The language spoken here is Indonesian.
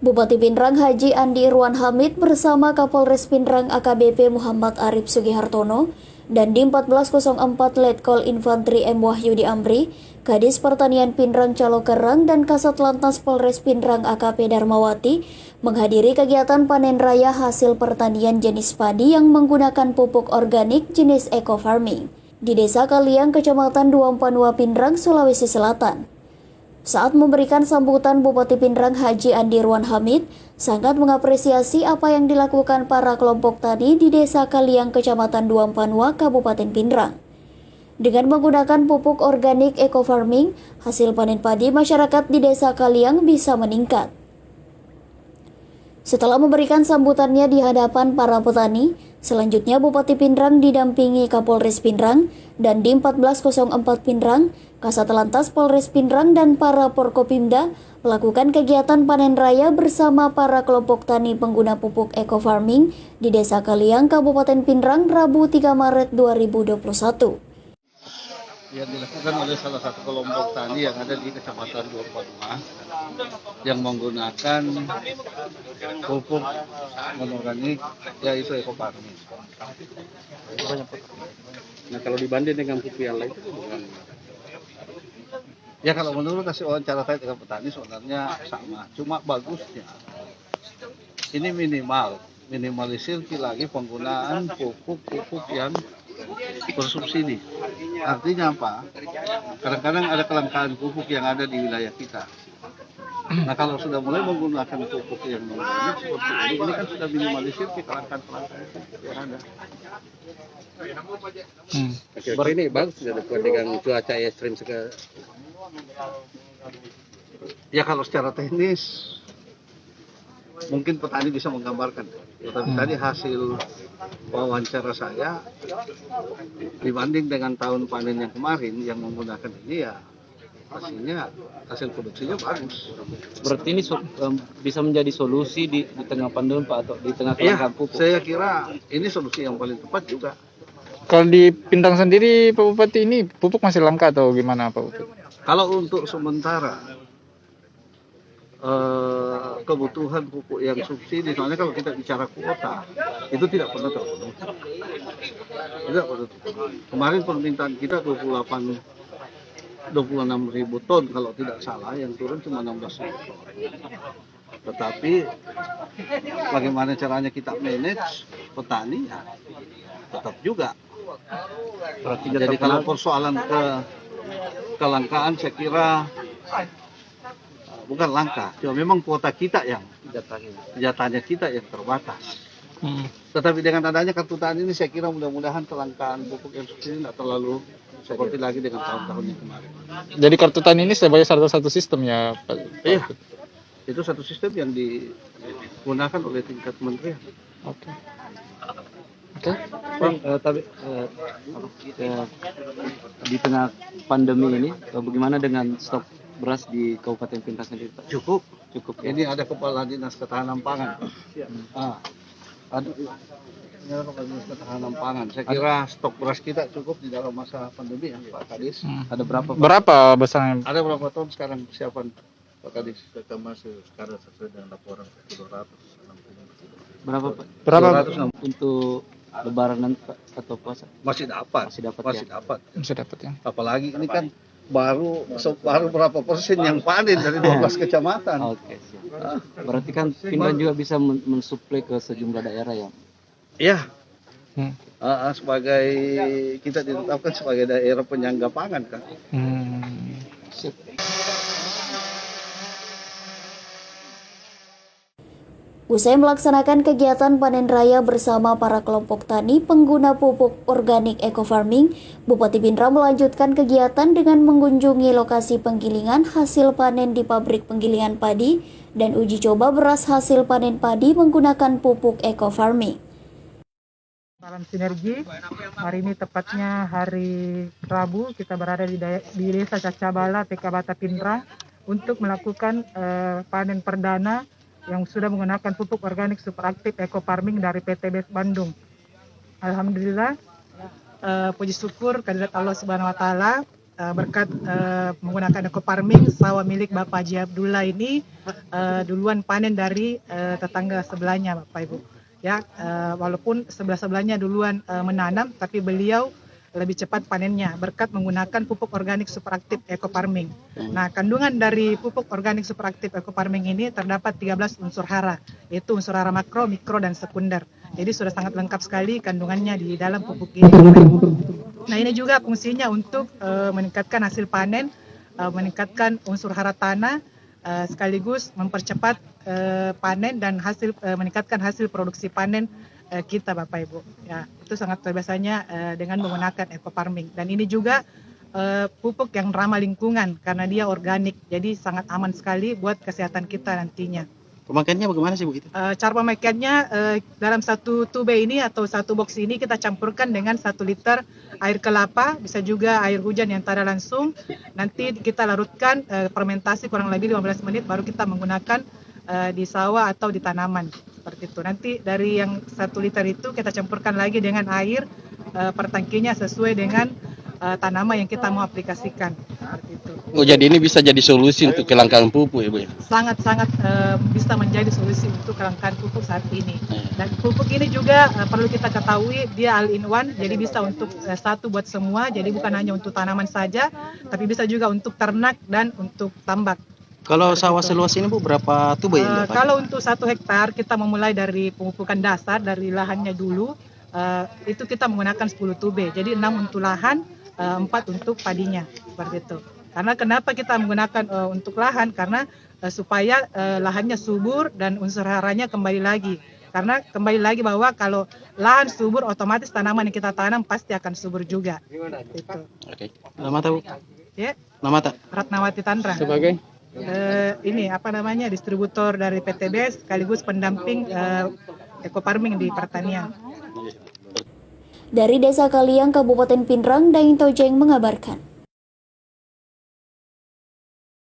Bupati Pindrang Haji Andi Irwan Hamid bersama Kapolres Pindrang AKBP Muhammad Arif Sugihartono dan Dim 1404 Letkol Infantri M. Wahyudi Amri, Kadis Pertanian Pindrang Calokerang dan Kasat Lantas Polres Pindrang AKP Darmawati menghadiri kegiatan panen raya hasil pertanian jenis padi yang menggunakan pupuk organik jenis eco farming di Desa Kaliang, Kecamatan Duampanua, Pindrang, Sulawesi Selatan. Saat memberikan sambutan, Bupati Pindrang Haji Andi Irwan Hamid sangat mengapresiasi apa yang dilakukan para kelompok tani di Desa Kaliang, Kecamatan Duampanua, Kabupaten Pindrang. Dengan menggunakan pupuk organik eco farming, hasil panen padi masyarakat di Desa Kaliang bisa meningkat. Setelah memberikan sambutannya di hadapan para petani, selanjutnya Bupati Pindrang didampingi Kapolres Pindrang dan Dim 1404 Pindrang, Kasat Lantas Polres Pindrang dan para Porkopimda melakukan kegiatan panen raya bersama para kelompok tani pengguna pupuk eco farming di Desa Kaliang, Kabupaten Pindrang, Rabu 3 Maret 2021. Yang dilakukan oleh salah satu kelompok tani yang ada di Kecamatan Duampanua yang menggunakan pupuk organik yaitu eco farming. Nah, kalau dibanding dengan pupuk yang lain itu bukan. Ya, kalau menurut hasil wawancara saya dengan petani sebenarnya sama, cuma bagusnya ini minimalisir lagi penggunaan pupuk yang bersubsidi. Artinya apa? Kadang-kadang ada kelangkaan pupuk yang ada di wilayah kita. Nah, kalau sudah mulai menggunakan pupuk yang organik seperti ini kan sudah minimalisir kelangkaan pupuk yang ada. Baru ini bagus dengan cuaca ekstrim sekarang. Ya, kalau secara teknis mungkin petani bisa menggambarkan. Tetapi tadi hasil wawancara saya dibanding dengan tahun panen yang kemarin yang menggunakan ini ya hasil produksinya bagus. Berarti ini bisa menjadi solusi di tengah pandemi Pak, atau di tengah kelangkaan pupuk? Saya kira ini solusi yang paling tepat juga. Kalau di Pindrang sendiri Pak Bupati, ini pupuk masih langka atau gimana Pak Bupati? Kalau untuk sementara kebutuhan pupuk yang subsidi, soalnya kalau kita bicara kuota itu tidak pernah terpenuhi. Kemarin permintaan kita 26.000 ton kalau tidak salah, yang turun cuma 16.000 ton. Tetapi bagaimana caranya kita manage petani ya tetap juga. Jadi kalau persoalan kelangkaan saya kira bukan langka, cuma memang kuota kita yang jatahnya kita yang terbatas. Tetapi dengan adanya kartu tani ini saya kira mudah-mudahan kelangkaan pupuk yang subsidi tidak terlalu seperti lagi dengan tahun-tahun yang kemarin. Jadi kartu tani ini sebagai satu sistem ya Pak? Iya, itu satu sistem yang digunakan oleh tingkat kementerian. Oke. Tapi di tengah pandemi ini bagaimana dengan stok beras di Kabupaten Pindrang sendiri Pak? Cukup. Ya? Ini ada Kepala Dinas Ketahanan Pangan. Ada Kepala Dinas Ketahanan Pangan. Saya kira stok beras kita cukup di dalam masa pandemi ya Pak Kadis. Ada berapa Pak? Berapa besarnya? Ada berapa ton sekarang persiapan Pak Kadis? Kita masih sekarang sesuai dengan laporan 260. Berapa Pak? Berapa? 260. Untuk Lebaran nanti Pak, atau puasa? Masih dapat. Masih dapat. Bisa dapat ya. Apalagi ini kan baru berapa persen yang panen dari 12 kecamatan. Oke, siap. Berarti kan Pindrang juga bisa mensuplai ke sejumlah daerah ya? Iya. Sebagai kita ditetapkan sebagai daerah penyangga pangan kan. Siap. Usai melaksanakan kegiatan panen raya bersama para kelompok tani pengguna pupuk organik eco farming, Bupati Pindrang melanjutkan kegiatan dengan mengunjungi lokasi penggilingan hasil panen di pabrik penggilingan padi dan uji coba beras hasil panen padi menggunakan pupuk eco farming. Salam sinergi, hari ini tepatnya hari Rabu, kita berada di Desa Cacabala, TK Bata Pindrang untuk melakukan panen perdana yang sudah menggunakan pupuk organik super aktif eco farming dari PTB Bandung. Alhamdulillah, puji syukur kehadirat Allah Subhanahu wa taala, berkat menggunakan eco farming, sawah milik Bapak Haji Abdullah ini duluan panen dari tetangga sebelahnya, Bapak Ibu. Ya, walaupun sebelahnya duluan menanam, tapi beliau lebih cepat panennya berkat menggunakan pupuk organik superaktif eco farming. Nah, kandungan dari pupuk organik superaktif eco farming ini terdapat 13 unsur hara, yaitu unsur hara makro, mikro, dan sekunder. Jadi sudah sangat lengkap sekali kandungannya di dalam pupuk ini. Nah, ini juga fungsinya untuk meningkatkan hasil panen, meningkatkan unsur hara tanah, sekaligus mempercepat panen dan meningkatkan hasil produksi panen kita, Bapak Ibu. Ya, itu sangat biasanya dengan menggunakan eco farming. Dan ini juga pupuk yang ramah lingkungan karena dia organik, jadi sangat aman sekali buat kesehatan kita nantinya. Pemakaiannya bagaimana sih Bu itu? Cara pemakaiannya dalam satu tube ini atau satu box ini kita campurkan dengan 1 liter air kelapa, bisa juga air hujan yang tak ada langsung. Nanti kita larutkan fermentasi kurang lebih 15 menit baru kita menggunakan di sawah atau di tanaman seperti itu. Nanti dari yang 1 liter itu kita campurkan lagi dengan air per tangkinya sesuai dengan tanaman yang kita mau aplikasikan seperti itu. Oh, jadi ini bisa jadi solusi untuk kelangkaan pupuk ya Bu? Sangat-sangat bisa menjadi solusi untuk kelangkaan pupuk saat ini. Dan pupuk ini juga perlu kita ketahui dia all in one, jadi bisa untuk satu buat semua, jadi bukan hanya untuk tanaman saja, tapi bisa juga untuk ternak dan untuk tambak. Kalau sawah seluas ini Bu, berapa tuba ya? Kalau untuk 1 hektar kita memulai dari pemupukan dasar dari lahannya dulu, itu kita menggunakan 10 tube, jadi 6 untuk lahan, 4 untuk padinya, seperti itu. Karena kenapa kita menggunakan untuk lahan? Karena supaya lahannya subur dan unsur haranya kembali lagi. Karena kembali lagi bahwa kalau lahan subur, otomatis tanaman yang kita tanam pasti akan subur juga. Itu. Oke. Nama Bu? Ya. Nama Ratnawati Tantra. Sebagai Ini distributor dari PTBS sekaligus pendamping eco farming di pertanian. Dari Desa Kaliang, Kabupaten Pinrang, Daeng Tojeng mengabarkan.